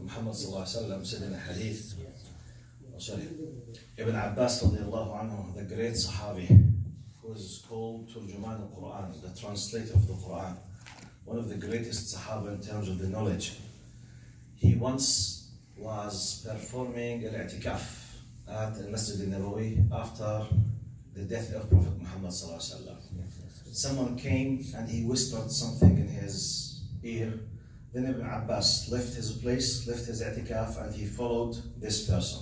Muhammad sallallahu alaihi wasallam said in a hadith, Ibn Abbas radiallahu anhu, the great Sahabi, who is called Turjuman al-Quran, the translator of the Quran, one of the greatest Sahaba in terms of the knowledge. He once was performing al-i'tikaf at the Masjid al-Nabawi after the death of Prophet Muhammad sallallahu alaihi wasallam. Someone came and he whispered something in his ear. Then Ibn Abbas left his place, left his i'tikaf, and he followed this person.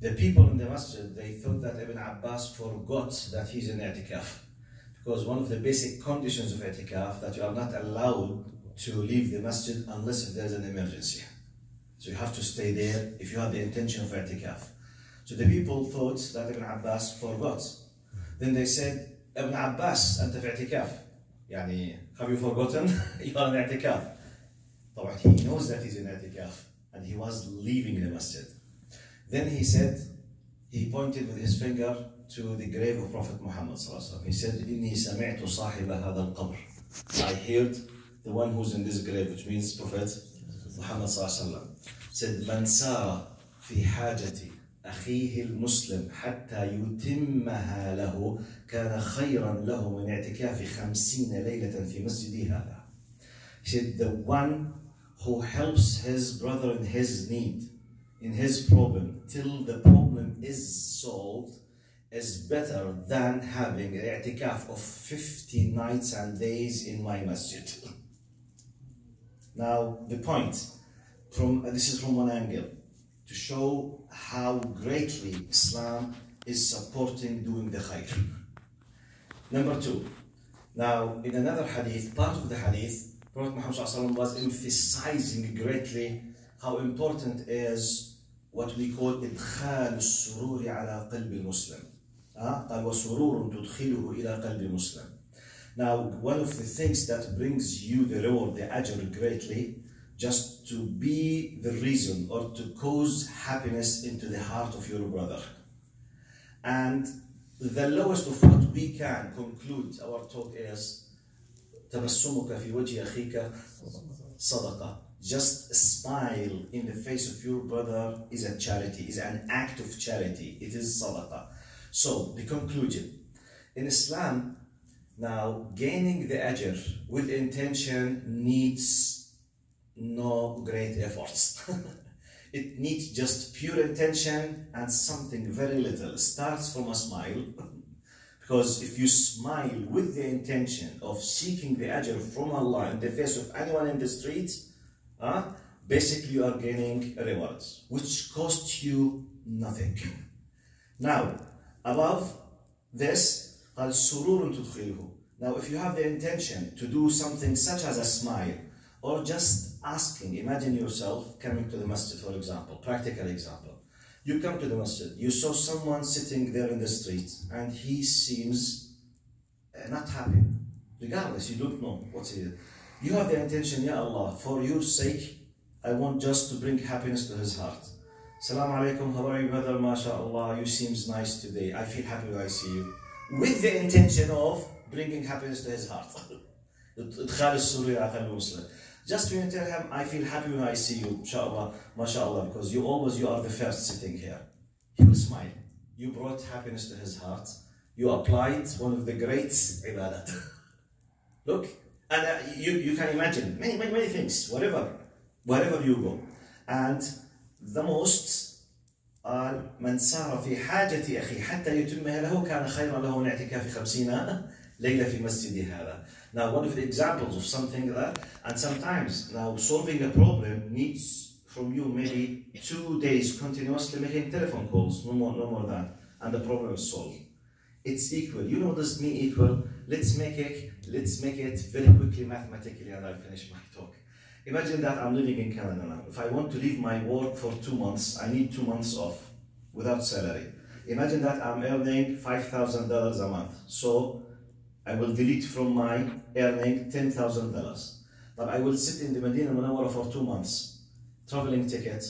The people in the masjid, they thought that Ibn Abbas forgot that he's in i'tikaf, because one of the basic conditions of i'tikaf that you are not allowed to leave the masjid unless if there's an emergency. So you have to stay there if you have the intention of i'tikaf. So the people thought that Ibn Abbas forgot. Then they said, Ibn Abbas, أنت في اعتكاف. يعني, have you forgotten? You are in i'tikaf. طبعا he knows that he's in i'tikaf and he was leaving the masjid. Then he said, he pointed with his finger to the grave of Prophet Muhammad sallallahu alaihi wasallam. He said, إني سمعت صاحب هذا القبر. I heard the one who's in this grave, which means Prophet Muhammad sallallahu alaihi wasallam. Said, من سار في حاجتي أخيه المسلم حتى يتمها له كان خيرا له من اعتكاف 50 ليلة في مسجدي هذا. He said, the one who helps his brother in his need, in his problem, till the problem is solved, is better than having an i'tikaf of 50 nights and days in my masjid. Now, the point, this is from one angle, to show how greatly Islam is supporting doing the khair. Number two, now in another hadith, part of the hadith, Prophet Muhammad was emphasizing greatly how important is what we call إدخال السرور على قلب المسلم. قال وسرور تدخله إلى قلب المسلم. Now, one of the things that brings you the reward, the ajr greatly, just to be the reason or to cause happiness into the heart of your brother. And the lowest of what we can conclude our talk is تبسمك في وجه أخيك صدقة. Just a smile in the face of your brother is a charity, is an act of charity. It is sadaqah. So, the conclusion. In Islam, now, gaining the ajr with intention needs no great efforts. It needs just pure intention and something very little. It starts from a smile. Because if you smile with the intention of seeking the ajr from Allah in the face of anyone in the street, basically you are gaining rewards, which cost you nothing. Now, above this, قال سرور تدخله. Now, if you have the intention to do something such as a smile, or just asking, imagine yourself coming to the masjid, for example, practical example. You come to the masjid, you saw someone sitting there in the street, and he seems not happy. Regardless, you don't know what's he did. You have the intention, Ya Allah, for your sake, I want just to bring happiness to his heart. Assalamu alaikum, how are you, brother? MashaAllah, you seems nice today. I feel happy when I see you. With the intention of bringing happiness to his heart. Just when you tell him, I feel happy when I see you, inshallah, mashallah, because you are the first sitting here. He will smile. You brought happiness to his heart. You applied one of the great ibadat. Look, and you can imagine many things, wherever you go. And the most, من سار في حاجة أخي حتى يتمها له كان خيرا له من اعتكاف 50 ليلة في مسجدي هذا. Now, one of the examples of something that, and sometimes, now solving a problem needs from you maybe 2 days continuously making telephone calls, no more than, and the problem is solved. It's equal. You know what does mean equal? Let's make it very quickly mathematically, and I'll finish my talk. Imagine that I'm living in Canada now. If I want to leave my work for 2 months, I need 2 months off without salary. Imagine that I'm earning $5,000 a month. So I will delete from my earning $10,000. But I will sit in the Medina Munawwara for 2 months, traveling ticket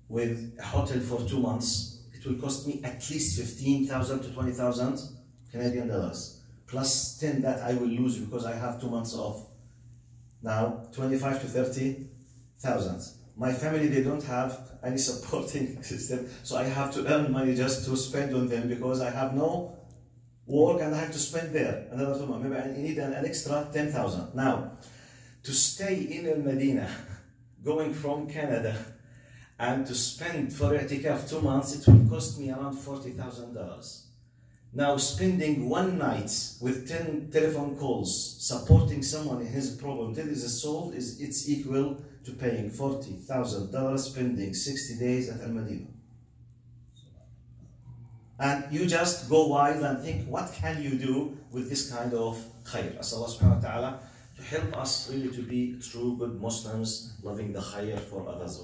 with a hotel for 2 months. It will cost me at least 15,000 to 20,000 Canadian dollars, plus 10 that I will lose because I have 2 months off. Now, 25 to 30,000. My family, they don't have any supporting system, so I have to earn money just to spend on them because I have no work and I have to spend there. Another 2 months, maybe I need an extra 10,000. Now, to stay in Al Medina, going from Canada, and to spend for i'tikaf 2 months, it will cost me around $40,000. Now, spending 1 night with 10 telephone calls, supporting someone in his problem till it is solved, it's equal to paying $40,000, spending 60 days at Al Medina. And you just go wild and think, what can you do with this kind of khair? As Allah subhanahu wa ta'ala to help us really to be true good Muslims, loving the khair for others.